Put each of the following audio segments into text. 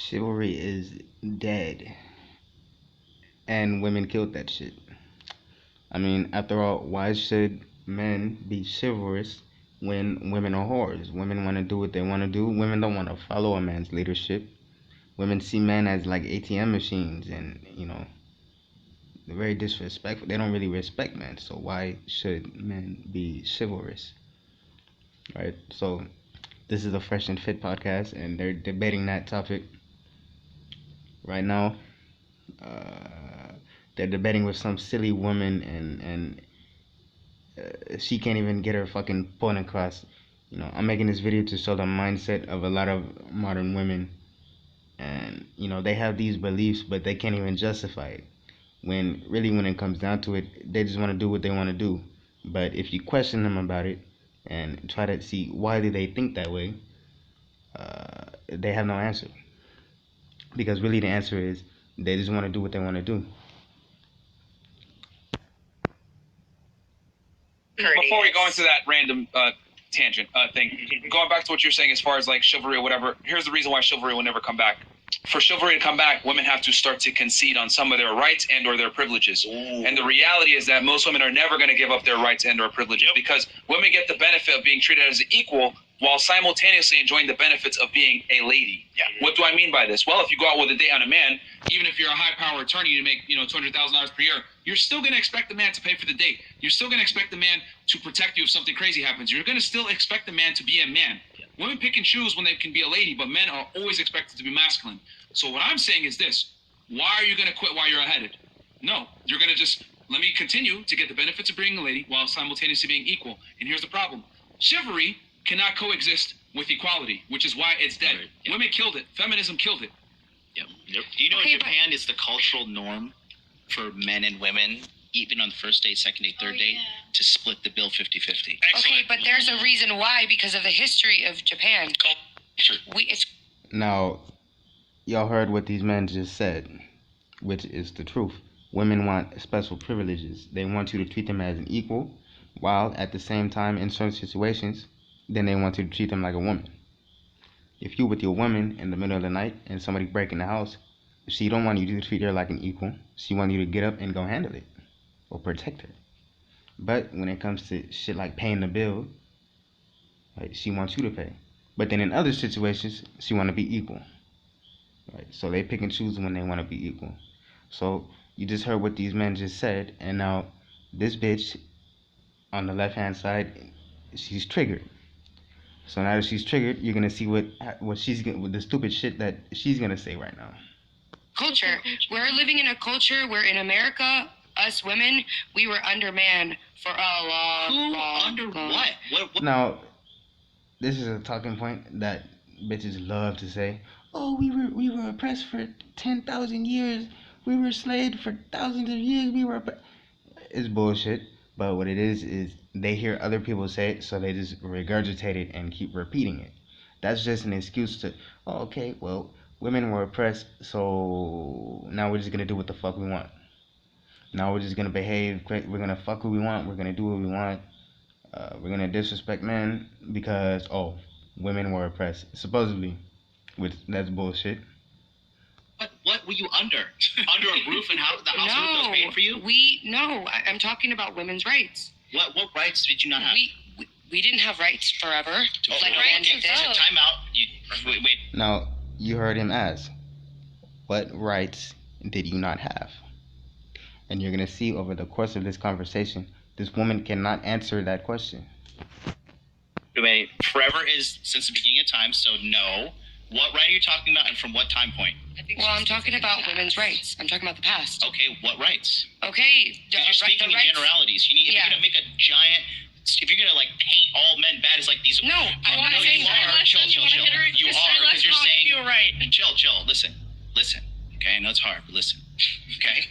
Chivalry is dead, and women killed that shit. I mean, after all, why should men be chivalrous when women are whores? Women want to do what they want to do. Women don't want to follow a man's leadership. Women see men as like ATM machines, and they're very disrespectful. They don't really respect men. So why should men be chivalrous, right? So this is a Fresh and Fit podcast, and they're debating that topic right now. Uh, they're debating with some silly woman, and she can't even get her fucking point across. I'm making this video to show the mindset of a lot of modern women, and they have these beliefs, but they can't even justify it. When really, when it comes down to it, they just want to do what they want to do. But if you question them about it and try to see why do they think that way, they have no answer. Because really, the answer is they just want to do what they want to do. Before we go into that random tangent thing, going back to what you're saying as far as like chivalry or whatever, here's the reason why chivalry will never come back. For chivalry to come back, women have to start to concede on some of their rights and or their privileges. Ooh. And the reality is that most women are never going to give up their rights and or privileges, because women get the benefit of being treated as an equal while simultaneously enjoying the benefits of being a lady. Yeah. What do I mean by this? Well, if you go out with a date on a man, even if you're a high-power attorney, you make $200,000 per year, you're still going to expect the man to pay for the date. You're still going to expect the man to protect you if something crazy happens. You're going to still expect the man to be a man. Yeah. Women pick and choose when they can be a lady, but men are always expected to be masculine. So what I'm saying is this: why are you going to quit while you're ahead? No, you're going to just let me continue to get the benefits of being a lady while simultaneously being equal. And here's the problem: chivalry cannot coexist with equality, which is why it's dead. Right. Yep. Women killed it. Feminism killed it. Yep. Do you know in Japan it's the cultural norm for men and women, even on the first date, second date, third date, to split the bill 50-50? Okay, but there's a reason why, because of the history of Japan. Culture. Now, y'all heard what these men just said, which is the truth. Women want special privileges. They want you to treat them as an equal, while at the same time, in certain situations, then they want you to treat them like a woman. If you with your woman in the middle of the night and somebody break in the house, she don't want you to treat her like an equal. She want you to get up and go handle it or protect her. But when it comes to shit like paying the bill, right, she wants you to pay. But then in other situations, she want to be equal. Right? So they pick and choose when they want to be equal. So you just heard what these men just said, and now this bitch on the left hand side, she's triggered. So now that she's triggered, you're gonna see what she's gonna, with the stupid shit that she's gonna say right now. Culture. We're living in a culture where in America, us women, we were undermanned for a long. What? Now, this is a talking point that bitches love to say. Oh, we were oppressed for 10,000 years. We were enslaved for thousands of years. It's bullshit. But what it is they hear other people say it, so they just regurgitate it and keep repeating it. That's just an excuse to, oh, okay, well, women were oppressed, so now we're just gonna do what the fuck we want. Now we're just gonna behave. We're gonna fuck who we want. We're gonna do what we want. We're gonna disrespect men because women were oppressed supposedly, which that's bullshit. What were you under? Under a roof and how the house was paid for you? I'm talking about women's rights. What rights did you not have? We didn't have rights forever. Time out. Wait. Now you heard him ask, what rights did you not have? And you're gonna see over the course of this conversation, this woman cannot answer that question. Wait, forever is since the beginning of time, so no. What right are you talking about, and from what time point? Well, I'm talking about women's rights. I'm talking about the past. Okay, what rights? Okay, you're speaking in generalities. If you're gonna make a giant, if you're gonna like paint all men bad as like these. No, I want to say chill. You are because you're saying you're right. Chill. Listen. Okay, I know it's hard, but listen. Okay.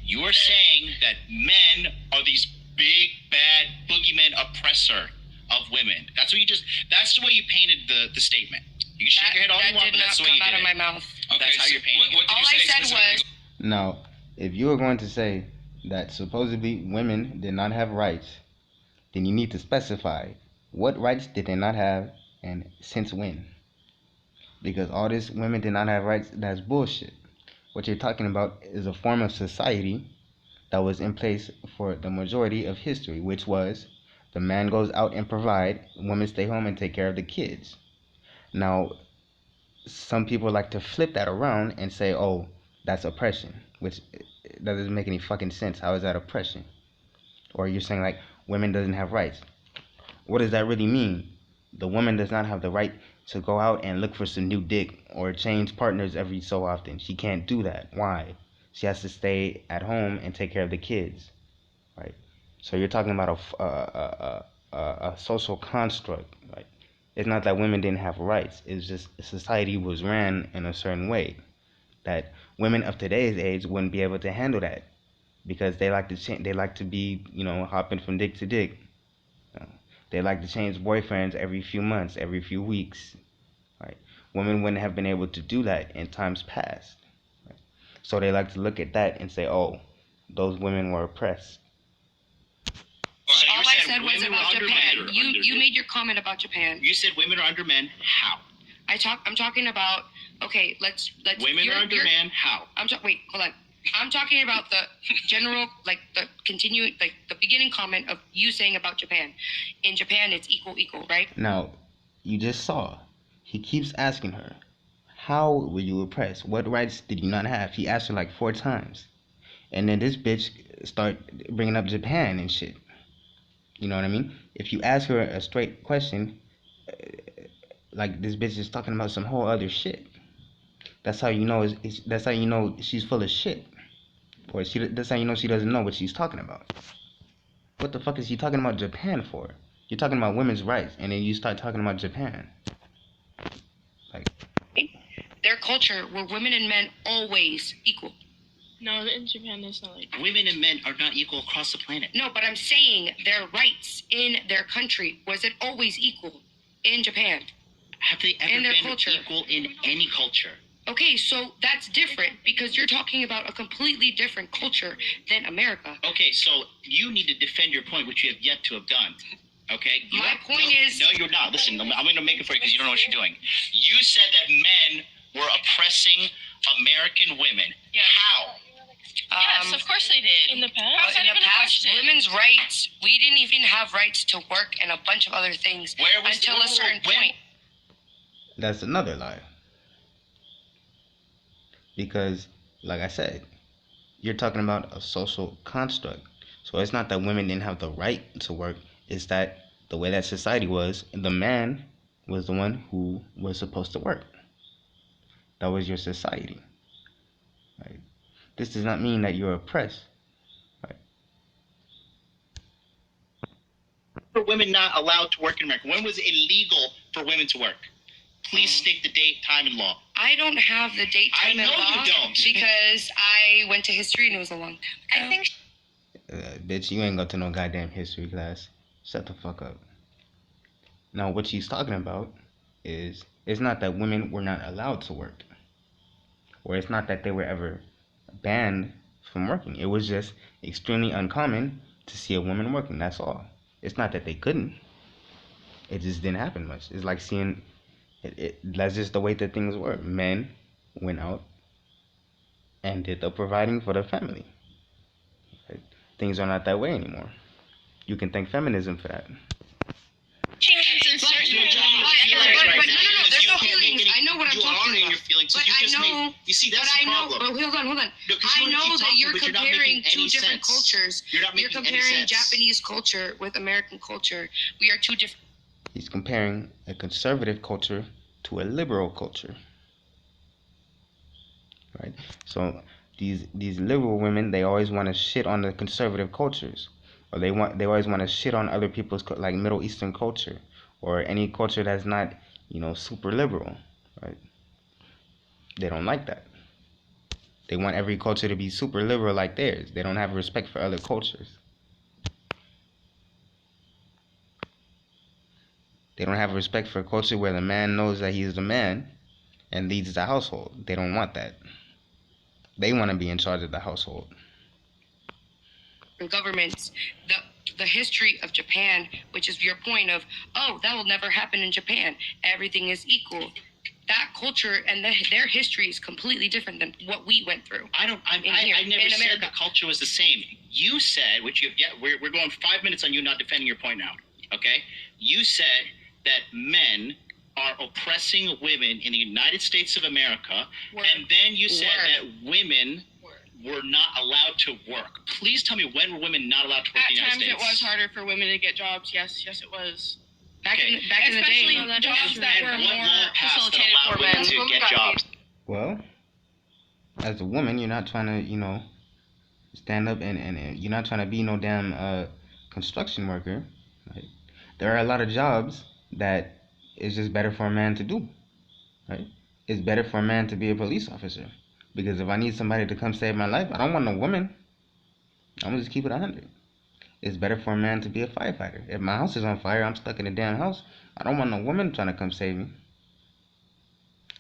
You are saying that men are these big bad boogeyman oppressor of women. That's the way you painted the statement. You can shake your head all you want, but that's the way you did it. That did not come out of my mouth. Okay, that's how you're painting it. All I said was... Now, if you are going to say that supposedly women did not have rights, then you need to specify what rights did they not have and since when. Because all this women did not have rights, that's bullshit. What you're talking about is a form of society that was in place for the majority of history, which was the man goes out and provide, women stay home and take care of the kids. Now, some people like to flip that around and say, oh, that's oppression, which that doesn't make any fucking sense. How is that oppression? Or you're saying like women doesn't have rights. What does that really mean? The woman does not have the right to go out and look for some new dick or change partners every so often. She can't do that. Why? She has to stay at home and take care of the kids, right? So you're talking about a social construct, right? It's not that women didn't have rights. It's just society was ran in a certain way that women of today's age wouldn't be able to handle that because they like to they like to be, hopping from dick to dick. They like to change boyfriends every few months, every few weeks, right? Women wouldn't have been able to do that in times past, right? So they like to look at that and say, oh, those women were oppressed. So All I said was women about are under Japan. men. You made your comment about Japan. You said women are under men. How? I'm talking about. Okay, let's. Women are under men. How? Wait, hold on. I'm talking about the general, like the continuing, like the beginning comment of you saying about Japan. In Japan, it's equal, right? Now, you just saw. He keeps asking her, how were you oppressed? What rights did you not have? He asked her like 4 times. And then this bitch start bringing up Japan and shit. You know what I mean? If you ask her a straight question, like this bitch is talking about some whole other shit. That's how you know. That's how you know she's full of shit. Or that's how you know she doesn't know what she's talking about. What the fuck is she talking about Japan for? You're talking about women's rights, and then you start talking about Japan. Like, their culture were women and men always equal. No, in Japan, there's not like Women and men are not equal across the planet. No, but I'm saying their rights in their country, was it always equal in Japan? Have they ever In their been culture. equal in any culture? Okay, so that's different because you're talking about a completely different culture than America. Okay, so you need to defend your point, which you have yet to have done. Okay? My point is... No, you're not. Listen, I'm going to make it for you because you don't know what you're doing. You said that men were oppressing American women. Yeah. How? yes, of course they did. In the past? How's that in the even a past, question? women's rights, we didn't even have rights to work and a bunch of other things Where was until a certain point. that's another lie. Because, like I said, you're talking about a social construct. So it's not that women didn't have the right to work. It's that the way that society was, the man was the one who was supposed to work. That was your society. Right? This does not mean that you're oppressed. Right? For women not allowed to work in America? When was it illegal for women to work? Please state the date, time, and law. I don't have the date, time, I know and law you don't. because I went to history and it was a long time ago. I think Bitch, you ain't go to no goddamn history class. Shut the fuck up. Now, what she's talking about is, it's not that women were not allowed to work. Or it's not that they were ever banned from working. It was just extremely uncommon to see a woman working. That's all. It's not that they couldn't. It just didn't happen much. It's like seeing... that's just the way that things were. Men went out and did the providing for the family. Right? Things are not that way anymore. You can thank feminism for that. feelings in certain But no, there's no feelings. I know what I'm talking in about. your feelings. But You I just know, made, you see, that's but I the know, problem. but hold on. No, 'cause you I wanna know keep that talking, you're but you're not comparing making two any different sense. cultures. You're not You're making any comparing sense. Japanese culture with American culture. We are two different. He's comparing a conservative culture to a liberal culture. Right? So these liberal women, they always want to shit on the conservative cultures, or they always want to shit on other people's like Middle Eastern culture, or any culture that's not, super liberal, right? They don't like that. They want every culture to be super liberal like theirs. They don't have respect for other cultures. They don't have respect for a culture where the man knows that he's the man and leads the household. They don't want that. They want to be in charge of the household. Governments, the history of Japan, which is your point of, oh, that will never happen in Japan. Everything is equal. that culture and their history is completely different than what we went through. I never said the culture was the same. You said, we're going 5 minutes on you not defending your point now. Okay, you said that men are oppressing women in the United States of America, and then you said that women were not allowed to work. Please tell me, when were women not allowed to work in the United States? At times it was harder for women to get jobs. Yes, it was. Back in the day, especially jobs that were more facilitated for men to get jobs. Well, as a woman, you're not trying to, stand up and you're not trying to be no damn construction worker. Right? There are a lot of jobs that it's just better for a man to do. Right? It's better for a man to be a police officer. Because if I need somebody to come save my life, I don't want no woman. I'm gonna just keep it 100. It's better for a man to be a firefighter. If my house is on fire, I'm stuck in a damn house. I don't want no woman trying to come save me.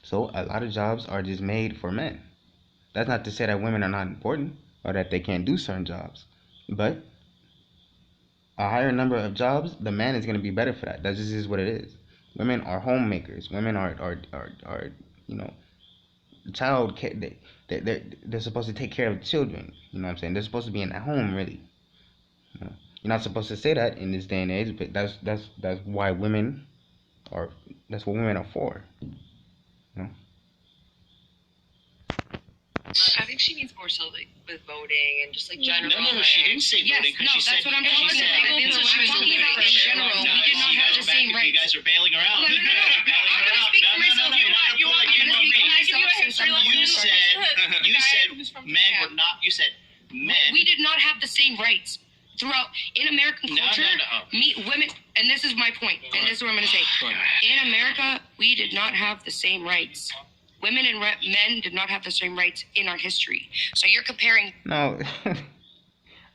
So a lot of jobs are just made for men. That's not to say that women are not important or that they can't do certain jobs. But a higher number of jobs, the man is going to be better for that. That just is what it is. Women are homemakers. Women are child care. They're supposed to take care of children. You know what I'm saying? They're supposed to be in the home, really. You're not supposed to say that in this day and age, but that's why women are. That's what women are for. I think she means more so like with voting and just like general. No, she didn't say voting. No, that's what I'm talking about. That's what I'm talking about in general. We did not have the same rights. You guys are bailing her out. No. I'm gonna speak for myself. You said men were not. You said men. We did not have the same rights throughout in American culture. Women, and this is my point, and this is what I'm gonna say. In America, we did not have the same rights. Women and men did not have the same rights in our history. So you're comparing. No,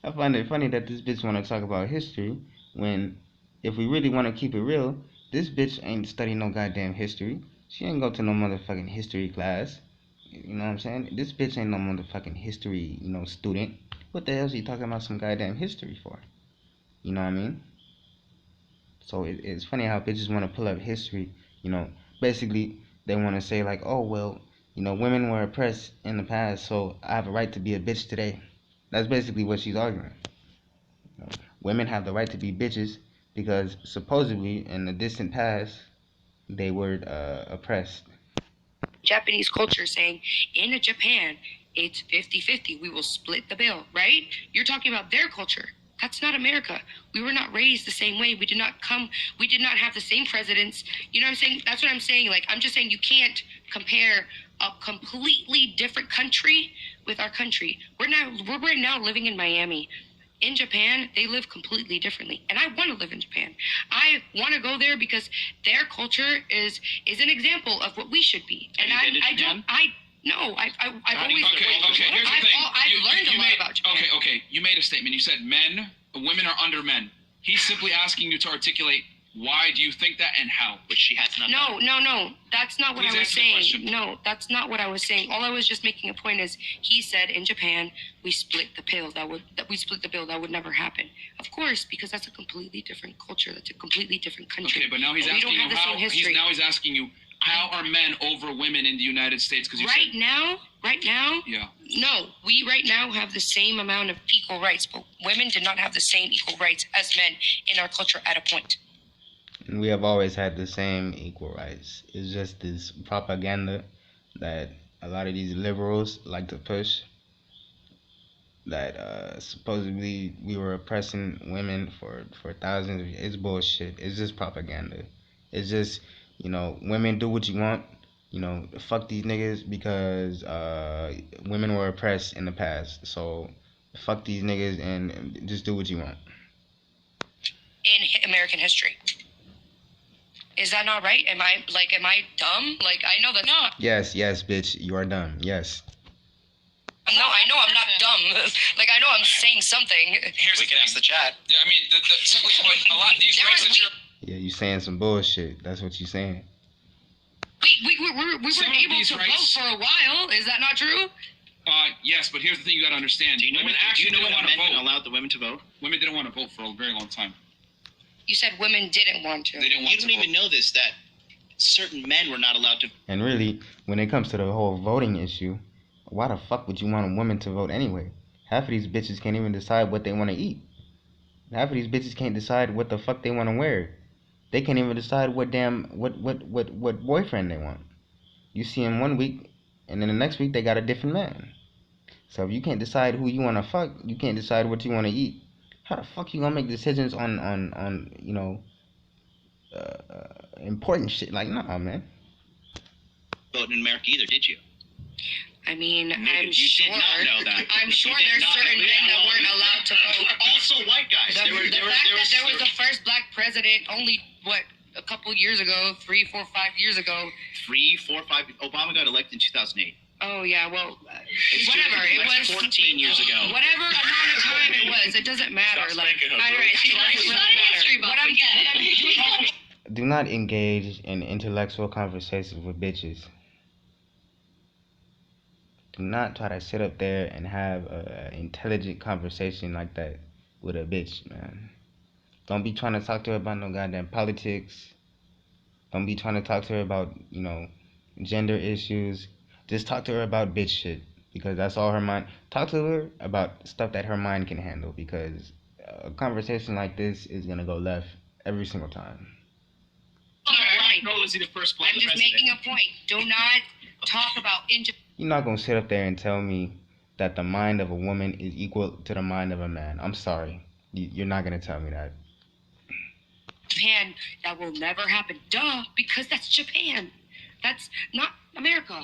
I find it funny that this bitch want to talk about history when, if we really want to keep it real, this bitch ain't studying no goddamn history. She ain't go to no motherfucking history class. You know what I'm saying? This bitch ain't no motherfucking history, student. What the hell is she talking about some goddamn history for? You know what I mean? So it's funny how bitches want to pull up history. Basically they want to say like, oh well, women were oppressed in the past, so I have a right to be a bitch today. That's basically what she's arguing. Women have the right to be bitches because supposedly in the distant past they were oppressed. Japanese culture saying in Japan it's 50-50. We will split the bill, right? You're talking about their culture. That's not America. We were not raised the same way. We did not have the same presidents. You know what I'm saying? That's what I'm saying. Like, I'm just saying you can't compare a completely different country with our country. We're right now living in Miami. In Japan, they live completely differently. And I want to live in Japan. I want to go there because their culture is an example of what we should be. And I've always. Okay. Here's the thing. I've learned a lot about Japan. Okay. You made a statement. You said women are under men. He's simply asking you to articulate why do you think that and how. Which she has not. No. That's not what I was saying. No, that's not what I was saying. All I was just making a point is he said in Japan we split the bill. That would never happen. Of course, because that's a completely different culture. That's a completely different country. Okay, but now he's asking you how. He's asking you. How are men over women in the United States? Because right now, yeah. No, we right now have the same amount of equal rights, but women did not have the same equal rights as men in our culture at a point. We have always had the same equal rights. It's just this propaganda that a lot of these liberals like to push, that supposedly we were oppressing women for thousands of years. It's bullshit. It's just propaganda. It's just, women do what you want. Fuck these niggas because women were oppressed in the past. So fuck these niggas and just do what you want. In American history. Is that not right? Am I dumb? Like, I know that's not. Yes, bitch, you are dumb. Yes. No, I know I'm not dumb. Like, I know I'm saying something. We can ask the chat. Yeah, I mean, the simply put, a lot of these rights that you're. Yeah, you saying some bullshit. That's what you saying. We weren't able to vote for a while. Is that not true? Yes, but here's the thing you got to understand. Women actually didn't want to vote. Allowed the women to vote? Women didn't want to vote for a very long time. You said women didn't want to. They didn't want to vote. You don't even know this, that certain men were not allowed to. And really, when it comes to the whole voting issue, why the fuck would you want a woman to vote anyway? Half of these bitches can't even decide what they want to eat. Half of these bitches can't decide what the fuck they want to wear. They can't even decide what boyfriend they want. You see him one week, and then the next week they got a different man. So if you can't decide who you want to fuck, you can't decide what you want to eat. How the fuck you gonna make decisions on important shit? Like, nah, man. Vote in America either, did you? I mean, Nigga, you did not know that. I'm sure You did there's not certain know. men that weren't allowed to vote. Also, white guys. The fact that there was the first black president only, what, a couple years ago, 3, 4, 5 years ago. 3, 4, 5. Obama got elected in 2008. Oh, yeah, well, It's whatever. It like was 14 years ago. whatever amount of time it was. It doesn't matter. Stop Like, spanking her, all bro. right, She's it doesn't not really a matter. What I'm Do not engage in intellectual conversations with bitches. Do not try to sit up there and have an intelligent conversation like that with a bitch, man. Don't be trying to talk to her about no goddamn politics. Don't be trying to talk to her about, gender issues. Just talk to her about bitch shit, because that's all her mind. Talk to her about stuff that her mind can handle, because a conversation like this is gonna go left every single time. No, was he the first black I'm just president? making a point. Do not talk about You're not gonna sit up there and tell me that the mind of a woman is equal to the mind of a man. I'm sorry. You're not gonna tell me that. Japan. That will never happen. Duh, because that's Japan. That's not America.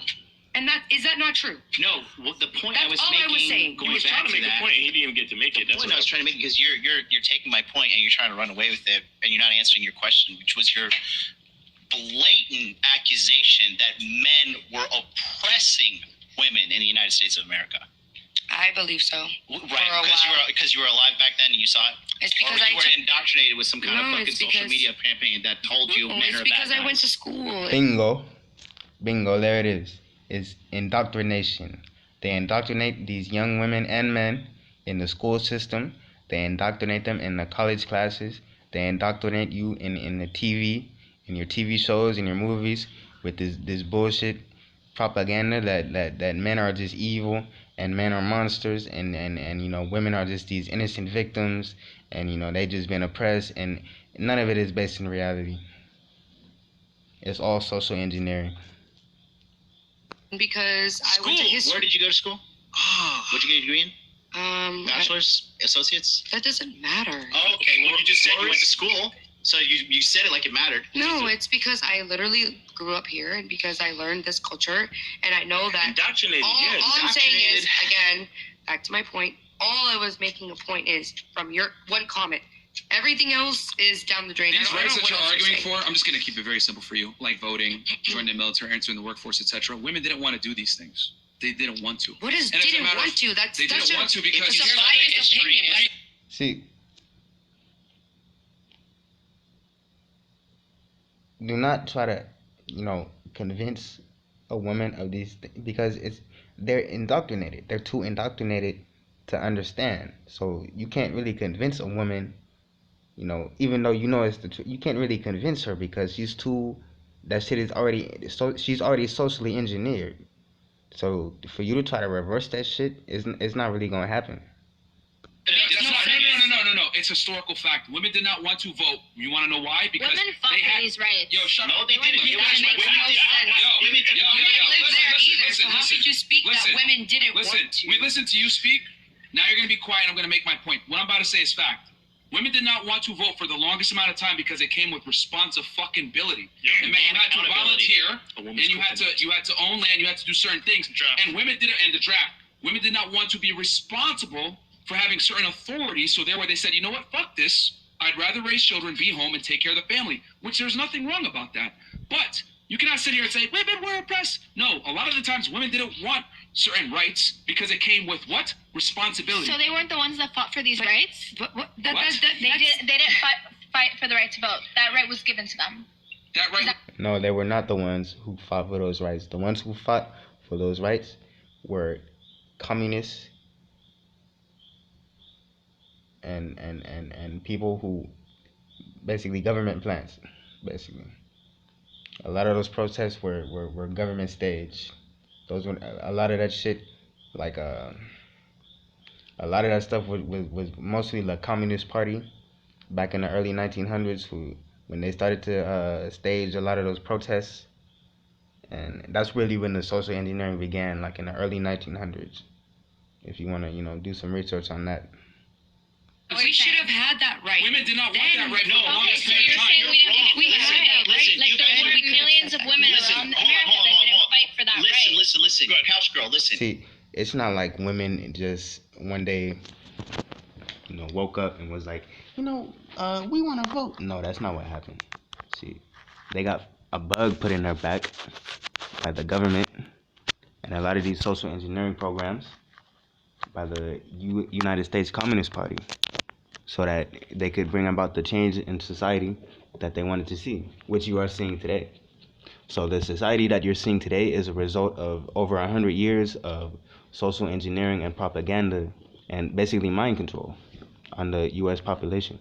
And is that not true? No, well, the point I That's was all making, I was saying. going He was back trying to make that, a point, and he didn't even get to make it. the That's point what I was trying to make, because you're taking my point and you're trying to run away with it, and you're not answering your question, which was your blatant accusation that men were oppressing women in the United States of America. I believe so. Right, because you were alive back then and you saw it? It's Or because you were indoctrinated with some kind of fucking it's social because- media campaign that told you men it's are because bad I went guys. to school. Bingo, there it is. It's indoctrination. They indoctrinate these young women and men in the school system. They indoctrinate them in the college classes. They indoctrinate you in the TV, in your TV shows, in your movies, with this bullshit propaganda that men are just evil and men are monsters, and women are just these innocent victims, and they just been oppressed, and none of it is based in reality. It's all social engineering. Because School. I went to history. Where did you go to school? What'd you get a degree in? Bachelor's? Associates? That doesn't matter. Oh, okay. Well, you just said you went to school, so you said it like it mattered. No, it's because I literally grew up here, and because I learned this culture, and I know that Indoctrinated, all yeah. I'm saying is, indoctrinated. again, back to my point, all I was making a point is, from your one comment, everything else is down the drain. These I don't rights know that what you're else arguing saying. for, I'm just going to keep it very simple for you, like voting, joining the military, entering the workforce, etc. Women didn't want to do these things. They didn't want to. What is And as a didn't matter of- want to? That's They didn't want to because it's a here's biased history. opinion. See, do not try to, convince a woman of these things, because they're indoctrinated. They're too indoctrinated to understand. So you can't really convince a woman, even though it's the truth. You can't really convince her, because that shit is already, so she's already socially engineered. So for you to try to reverse that shit it's not really gonna happen. No. It's historical fact. Women did not want to vote. You want to know why? Because Women fought they for had these rights. Yo, shut No, up. they didn't. That makes no sense. Yo, You didn't live there either, so how listen. could you speak that women didn't Listen, want to? we listened to you speak. Now you're going to be quiet. I'm going to make my point. What I'm about to say is fact. Women did not want to vote for the longest amount of time because it came with responsibility. It meant you had to volunteer, and you had to own land. You had to do certain things. And women didn't. And the draft. Women did not want to be responsible for having certain authorities. So therefore, they said, you know what? Fuck this. I'd rather raise children, be home, and take care of the family. Which there's nothing wrong about that. But you cannot sit here and say women were oppressed. No, a lot of the times women didn't want certain rights because it came with what? Responsibility. So they weren't the ones that fought for these rights? But what? They didn't fight for the right to vote. That right was given to them. That right. No, they were not the ones who fought for those rights. The ones who fought for those rights were communists and people who basically government plants, basically. A lot of those protests were government staged. Those were a lot of that shit, like a lot of that stuff was mostly the Communist Party back in the early 1900s, who when they started to stage a lot of those protests, and that's really when the social engineering began, like in the early 1900s. If you want to, do some research on that. We should have had that right. Women did not want that right for the Okay, longest so period you're of time. saying we didn't. We Listen, had that right. listen, Like you there guys- were we could've millions said of that. women Listen, around hold on, America hold on, that didn't hold on. fight for that right. Listen. Good. Couch girl, listen. See, it's not like women just one day, woke up and was like, we want to vote. No, that's not what happened. See, they got a bug put in their back by the government and a lot of these social engineering programs by the United States Communist Party, so that they could bring about the change in society that they wanted to see, which you are seeing today. So the society that you're seeing today is a result of over 100 years of social engineering and propaganda and basically mind control on the U.S. population.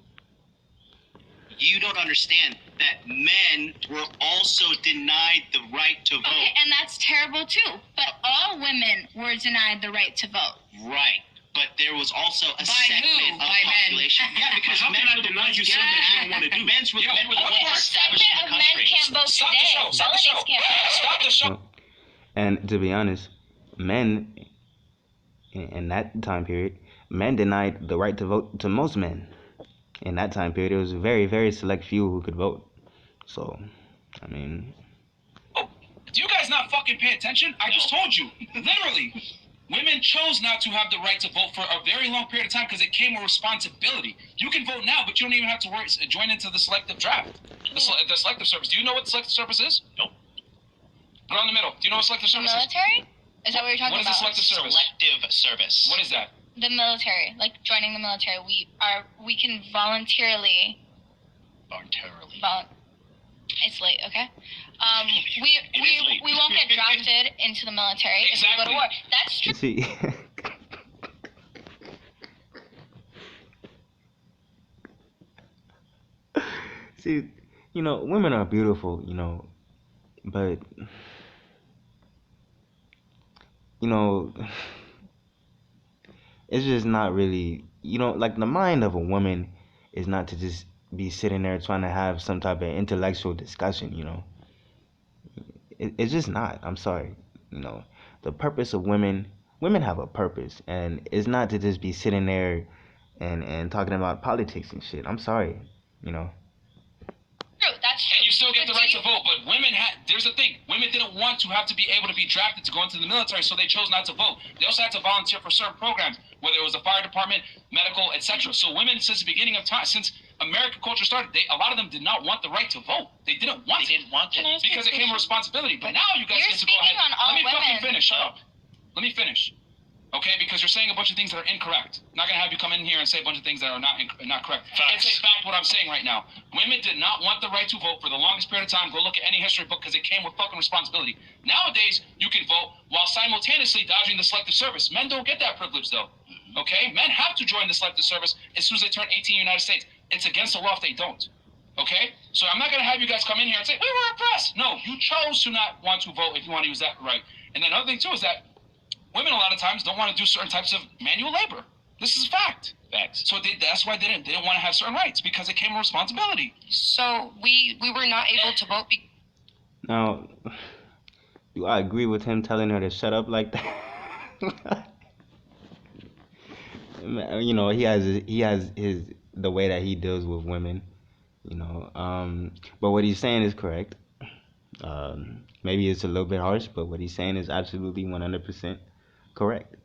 You don't understand that men were also denied the right to vote. Okay, and that's terrible too. But all women were denied the right to vote. Right. But there was also a By segment who? of By men. population. Yeah, because How men can I were the deny ones you something that you don't want to do? Men were the ones A establishing segment the of men country. can't vote Stop the today. show. Stop the Felonies show. can't vote. Stop the show. And to be honest, men in that time period, men denied the right to vote to most men. In that time period, it was a very, very select few who could vote. So, I mean, Do you guys not fucking pay attention? I just told you. Literally. Women chose not to have the right to vote for a very long period of time because it came with responsibility. You can vote now, but you don't even have to join into the selective draft. The selective service. Do you know what the selective service is? Nope. Go in the middle. Do you know what selective The service is? military? Is that what you're talking What is the about? selective service? Selective service. What is that? The military, like joining the military. We can voluntarily. It's late, okay? We won't get drafted into the military if we go to Exactly. war. That's true. see, see, women are beautiful, but it's just not really, like the mind of a woman is not to just be sitting there trying to have some type of intellectual discussion, it's just not. I'm sorry. The purpose of women have a purpose, and it's not to just be sitting there and talking about politics and shit. I'm sorry. That's true. And you still get the But right do to vote, but there's the thing, women didn't want to have to be able to be drafted to go into the military, so they chose not to vote. They also had to volunteer for certain programs, whether it was the fire department, medical, etc. So women, since the beginning of time, since American culture started, a lot of them did not want the right to vote. They didn't want it. Because it came with responsibility. But now you guys You're get to go speaking ahead. on all Let me fucking women. finish. Shut up. Let me finish. Okay, because you're saying a bunch of things that are incorrect. I'm not gonna have you come in here and say a bunch of things that are not correct. Facts. It's a fact what I'm saying right now. Women did not want the right to vote for the longest period of time. Go look at any history book because it came with fucking responsibility. Nowadays, you can vote while simultaneously dodging the selective service. Men don't get that privilege though. Okay, men have to join the selective service as soon as they turn 18 in the United States. It's against the law if they don't. Okay, so I'm not gonna have you guys come in here and say we were oppressed. No, you chose to not want to vote if you want to use that right. And then another thing too is that women a lot of times don't want to do certain types of manual labor. This is a fact. Facts. So that's why they didn't want to have certain rights because it came with responsibility. So we were not able to vote Now, do I agree with him telling her to shut up like that? He has the way that he deals with women. But what he's saying is correct. Maybe it's a little bit harsh, but what he's saying is absolutely 100% correct.